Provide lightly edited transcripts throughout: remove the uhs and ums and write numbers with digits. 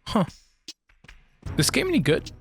Huh. This game any good?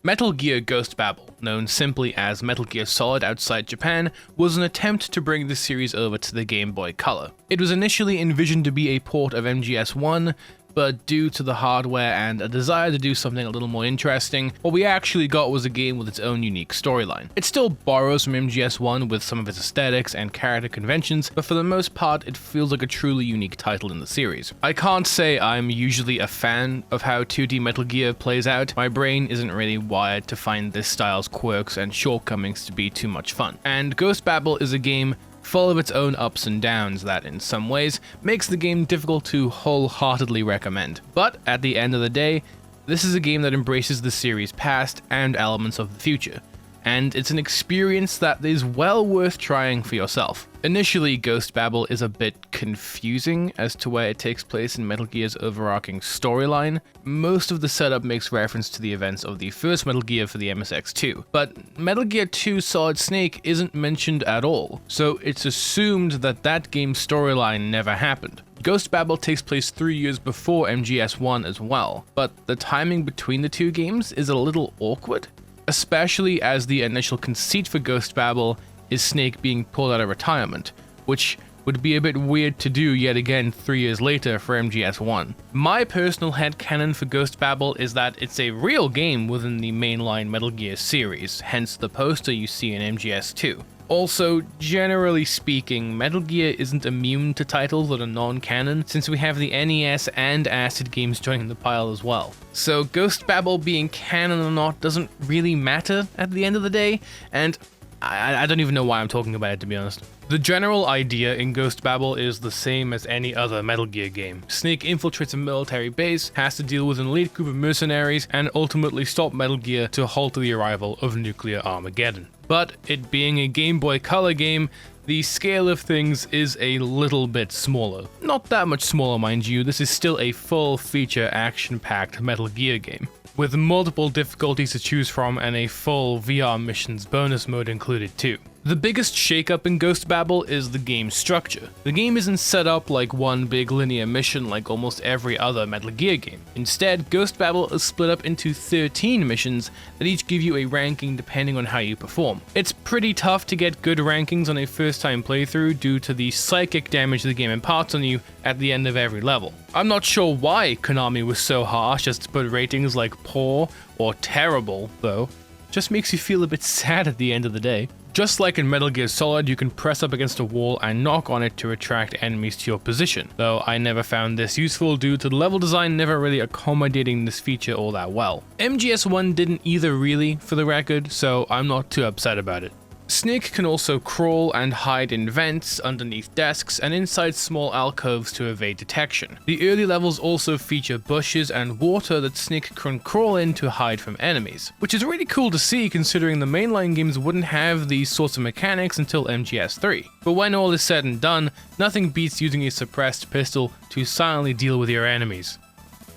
Metal Gear Ghost Babel, known simply as Metal Gear Solid outside Japan, was an attempt to bring the series over to the Game Boy Color. It was initially envisioned to be a port of MGS1, but due to the hardware and a desire to do something a little more interesting, what we actually got was a game with its own unique storyline. It still borrows from MGS1 with some of its aesthetics and character conventions, but for the most part, it feels like a truly unique title in the series. I can't say I'm usually a fan of how 2D Metal Gear plays out. My brain isn't really wired to find this style's quirks and shortcomings to be too much fun. And Ghost Babel is a game full of its own ups and downs that, in some ways, makes the game difficult to wholeheartedly recommend. But at the end of the day, this is a game that embraces the series' past and elements of the future, and it's an experience that is well worth trying for yourself. Initially, Ghost Babel is a bit confusing as to where it takes place in Metal Gear's overarching storyline. Most of the setup makes reference to the events of the first Metal Gear for the MSX2, but Metal Gear 2 Solid Snake isn't mentioned at all, so it's assumed that that game's storyline never happened. Ghost Babel takes place 3 years before MGS1 as well, but the timing between the two games is a little awkward, especially as the initial conceit for Ghost Babel is Snake being pulled out of retirement, which would be a bit weird to do yet again 3 years later for MGS1. My personal headcanon for Ghost Babel is that it's a real game within the mainline Metal Gear series, hence the poster you see in MGS2. Also, generally speaking, Metal Gear isn't immune to titles that are non-canon, since we have the NES and Acid games joining the pile as well. So Ghost Babel being canon or not doesn't really matter at the end of the day, and I don't even know why I'm talking about it, to be honest. The general idea in Ghost Babel is the same as any other Metal Gear game. Snake infiltrates a military base, has to deal with an elite group of mercenaries, and ultimately stop Metal Gear to halt the arrival of nuclear Armageddon. But it being a Game Boy Color game, the scale of things is a little bit smaller. Not that much smaller, mind you, this is still a full-feature action-packed Metal Gear game, with multiple difficulties to choose from and a full VR missions bonus mode included too. The biggest shakeup in Ghost Babel is the game's structure. The game isn't set up like one big linear mission like almost every other Metal Gear game. Instead, Ghost Babel is split up into 13 missions that each give you a ranking depending on how you perform. It's pretty tough to get good rankings on a first-time playthrough due to the psychic damage the game imparts on you at the end of every level. I'm not sure why Konami was so harsh as to put ratings like poor or terrible, though. Just makes you feel a bit sad at the end of the day. Just like in Metal Gear Solid, you can press up against a wall and knock on it to attract enemies to your position, though I never found this useful due to the level design never really accommodating this feature all that well. MGS1 didn't either really, for the record, so I'm not too upset about it. Snake can also crawl and hide in vents, underneath desks, and inside small alcoves to evade detection. The early levels also feature bushes and water that Snake can crawl in to hide from enemies, which is really cool to see considering the mainline games wouldn't have these sorts of mechanics until MGS3. But when all is said and done, nothing beats using a suppressed pistol to silently deal with your enemies.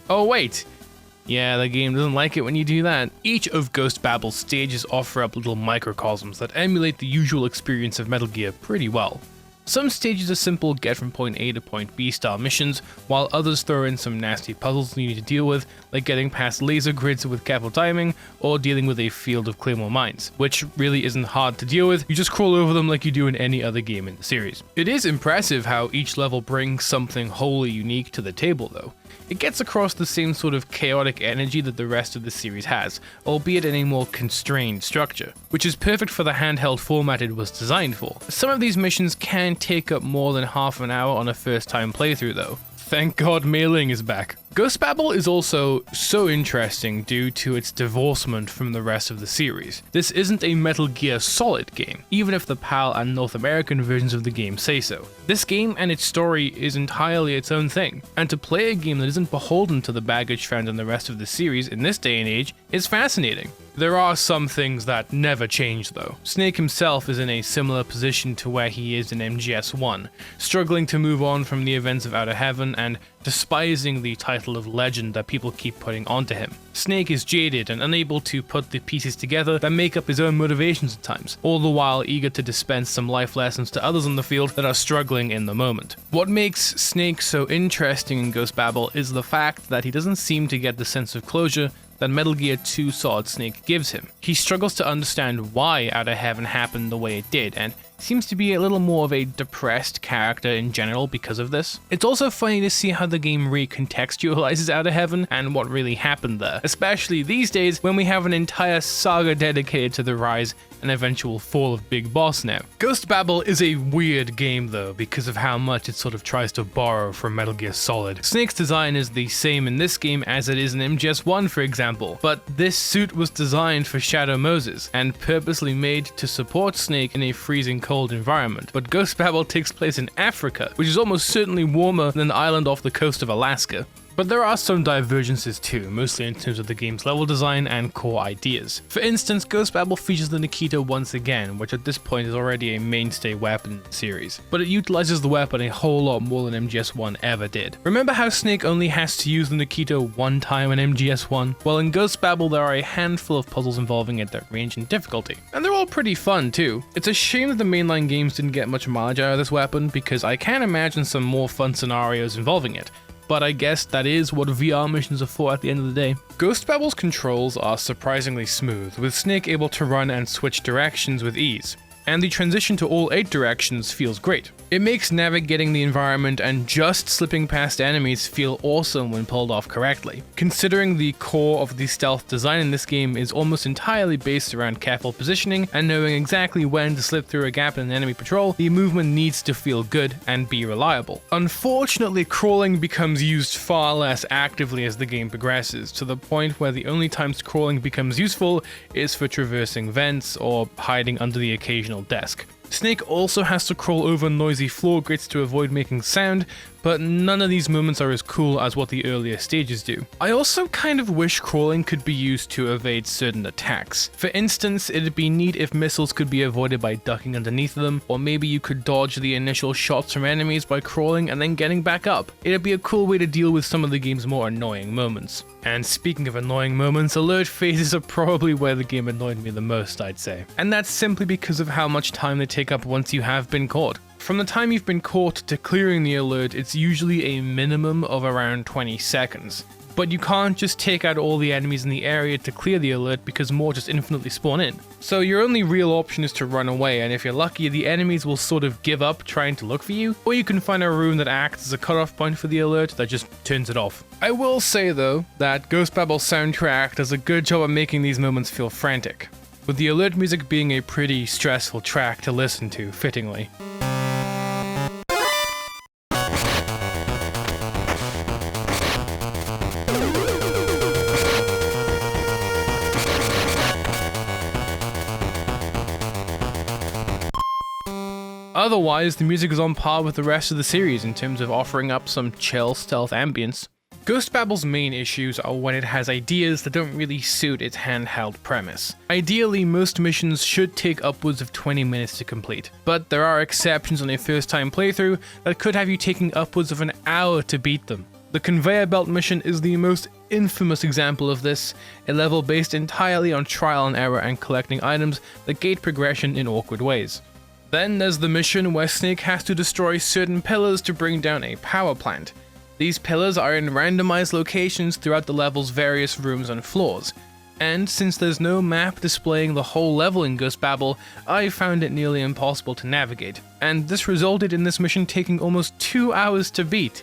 Oh wait! Yeah, the game doesn't like it when you do that. Each of Ghost Babel's stages offer up little microcosms that emulate the usual experience of Metal Gear pretty well. Some stages are simple get from point A to point B style missions, while others throw in some nasty puzzles you need to deal with, like getting past laser grids with careful timing, or dealing with a field of claymore mines, which really isn't hard to deal with, you just crawl over them like you do in any other game in the series. It is impressive how each level brings something wholly unique to the table though. It gets across the same sort of chaotic energy that the rest of the series has, albeit in a more constrained structure, which is perfect for the handheld format it was designed for. Some of these missions can take up more than half an hour on a first-time playthrough though. Thank God mailing is back. Ghost Babel is also so interesting due to its divorcement from the rest of the series. This isn't a Metal Gear Solid game, even if the PAL and North American versions of the game say so. This game and its story is entirely its own thing, and to play a game that isn't beholden to the baggage found in the rest of the series in this day and age is fascinating. There are some things that never change though. Snake himself is in a similar position to where he is in MGS1, struggling to move on from the events of Outer Heaven and despising the title of legend that people keep putting onto him. Snake is jaded and unable to put the pieces together that make up his own motivations at times, all the while eager to dispense some life lessons to others on the field that are struggling in the moment. What makes Snake so interesting in Ghost Babel is the fact that he doesn't seem to get the sense of closure that Metal Gear 2 Solid Snake gives him. He struggles to understand why Outer Heaven happened the way it did, and seems to be a little more of a depressed character in general because of this. It's also funny to see how the game recontextualizes Outer Heaven and what really happened there, especially these days when we have an entire saga dedicated to the rise and eventual fall of Big Boss now. Ghost Babel is a weird game though because of how much it sort of tries to borrow from Metal Gear Solid. Snake's design is the same in this game as it is in MGS1 for example, but this suit was designed for Shadow Moses and purposely made to support Snake in a freezing cold environment. But Ghost Babel takes place in Africa, which is almost certainly warmer than an island off the coast of Alaska. But there are some divergences too, mostly in terms of the game's level design and core ideas. For instance, Ghost Babel features the Nikita once again, which at this point is already a mainstay weapon in the series, but it utilizes the weapon a whole lot more than MGS1 ever did. Remember how Snake only has to use the Nikita one time in MGS1? Well, in Ghost Babel there are a handful of puzzles involving it that range in difficulty, and they're all pretty fun too. It's a shame that the mainline games didn't get much mileage out of this weapon, because I can imagine some more fun scenarios involving it. But I guess that is what VR missions are for at the end of the day. Ghost Babel's controls are surprisingly smooth, with Snake able to run and switch directions with ease, and the transition to all 8 directions feels great. It makes navigating the environment and just slipping past enemies feel awesome when pulled off correctly. Considering the core of the stealth design in this game is almost entirely based around careful positioning and knowing exactly when to slip through a gap in an enemy patrol, the movement needs to feel good and be reliable. Unfortunately, crawling becomes used far less actively as the game progresses, to the point where the only times crawling becomes useful is for traversing vents or hiding under the occasional desk. Snake also has to crawl over noisy floor grids to avoid making sound, but none of these moments are as cool as what the earlier stages do. I also kind of wish crawling could be used to evade certain attacks. For instance, it'd be neat if missiles could be avoided by ducking underneath them, or maybe you could dodge the initial shots from enemies by crawling and then getting back up. It'd be a cool way to deal with some of the game's more annoying moments. And speaking of annoying moments, alert phases are probably where the game annoyed me the most, I'd say. And that's simply because of how much time they take up once you have been caught. From the time you've been caught to clearing the alert, it's usually a minimum of around 20 seconds. But you can't just take out all the enemies in the area to clear the alert because more just infinitely spawn in. So your only real option is to run away, and if you're lucky, the enemies will sort of give up trying to look for you, or you can find a room that acts as a cutoff point for the alert that just turns it off. I will say though, that Ghost Babel's soundtrack does a good job of making these moments feel frantic, with the alert music being a pretty stressful track to listen to, fittingly. Otherwise, the music is on par with the rest of the series in terms of offering up some chill stealth ambience. Ghost Babel's main issues are when it has ideas that don't really suit its handheld premise. Ideally, most missions should take upwards of 20 minutes to complete, but there are exceptions on a first-time playthrough that could have you taking upwards of an hour to beat them. The conveyor belt mission is the most infamous example of this, a level based entirely on trial and error and collecting items that gate progression in awkward ways. Then there's the mission where Snake has to destroy certain pillars to bring down a power plant. These pillars are in randomized locations throughout the level's various rooms and floors, and since there's no map displaying the whole level in Ghost Babel, I found it nearly impossible to navigate, and this resulted in this mission taking almost 2 hours to beat,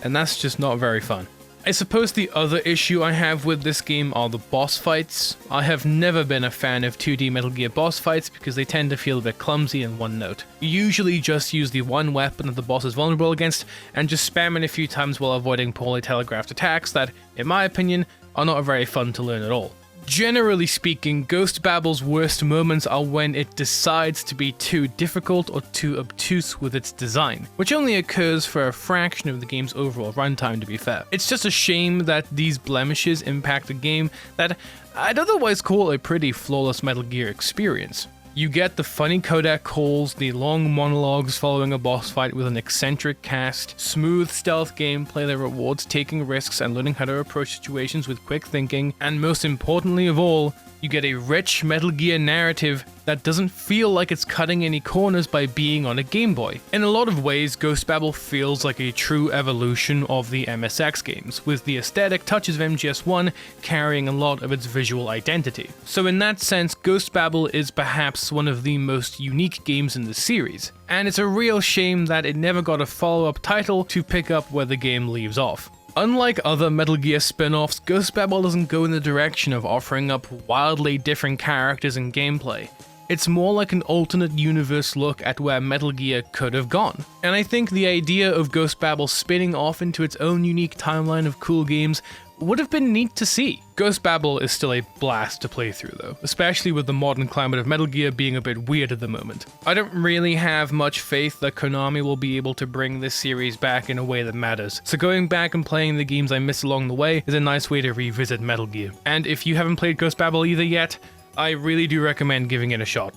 and that's just not very fun. I suppose the other issue I have with this game are the boss fights. I have never been a fan of 2D Metal Gear boss fights because they tend to feel a bit clumsy and one note. You usually just use the one weapon that the boss is vulnerable against and just spam it a few times while avoiding poorly telegraphed attacks that, in my opinion, are not very fun to learn at all. Generally speaking, Ghost Babel's worst moments are when it decides to be too difficult or too obtuse with its design, which only occurs for a fraction of the game's overall runtime, to be fair. It's just a shame that these blemishes impact a game that I'd otherwise call a pretty flawless Metal Gear experience. You get the funny codec calls, the long monologues following a boss fight with an eccentric cast, smooth stealth gameplay that rewards taking risks and learning how to approach situations with quick thinking, and most importantly of all, you get a rich Metal Gear narrative that doesn't feel like it's cutting any corners by being on a Game Boy. In a lot of ways, Ghost Babel feels like a true evolution of the MSX games, with the aesthetic touches of MGS1 carrying a lot of its visual identity. So in that sense, Ghost Babel is perhaps one of the most unique games in the series, and it's a real shame that it never got a follow-up title to pick up where the game leaves off. Unlike other Metal Gear spin-offs, Ghost Babel doesn't go in the direction of offering up wildly different characters and gameplay. It's more like an alternate universe look at where Metal Gear could have gone. And I think the idea of Ghost Babel spinning off into its own unique timeline of cool games would have been neat to see. Ghost Babel is still a blast to play through though, especially with the modern climate of Metal Gear being a bit weird at the moment. I don't really have much faith that Konami will be able to bring this series back in a way that matters, so going back and playing the games I missed along the way is a nice way to revisit Metal Gear. And if you haven't played Ghost Babel either yet, I really do recommend giving it a shot.